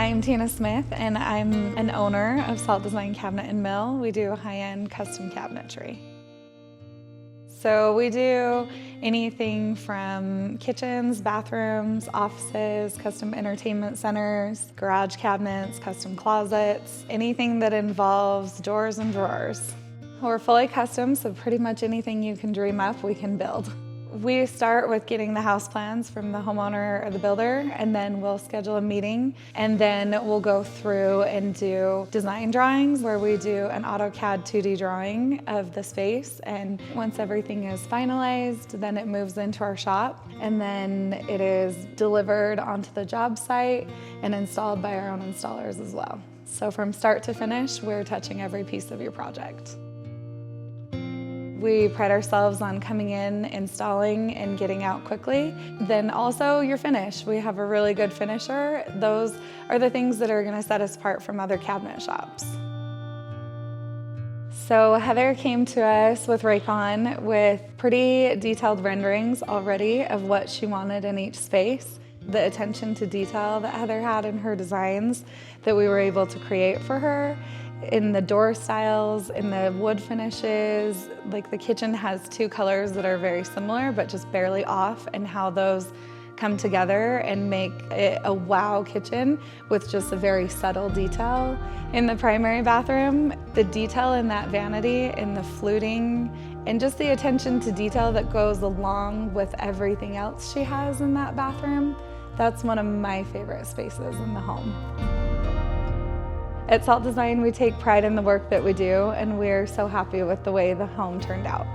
I'm Tina Smith, and I'm an owner of Salt Design Cabinet and Mill. We do high-end custom cabinetry. So we do anything from kitchens, bathrooms, offices, custom entertainment centers, garage cabinets, custom closets, anything that involves doors and drawers. We're fully custom, so pretty much anything you can dream up, we can build. We start with getting the house plans from the homeowner or the builder, and then we'll schedule a meeting, and then we'll go through and do design drawings where we do an AutoCAD 2D drawing of the space, and once everything is finalized, then it moves into our shop, and then it is delivered onto the job site and installed by our own installers as well. So from start to finish, we're touching every piece of your project. We pride ourselves on coming in, installing, and getting out quickly. Then also your finish. We have a really good finisher. Those are the things that are going to set us apart from other cabinet shops. So Heather came to us with Raykon with pretty detailed renderings already of what she wanted in each space. The attention to detail that Heather had in her designs that we were able to create for her. In the door styles, in the wood finishes, like the kitchen has two colors that are very similar but just barely off, and how those come together and make it a wow kitchen with just a very subtle detail. In the primary bathroom, the detail in that vanity, in the fluting, and just the attention to detail that goes along with everything else she has in that bathroom, that's one of my favorite spaces in the home. At Salt Design, we take pride in the work that we do, and we're so happy with the way the home turned out.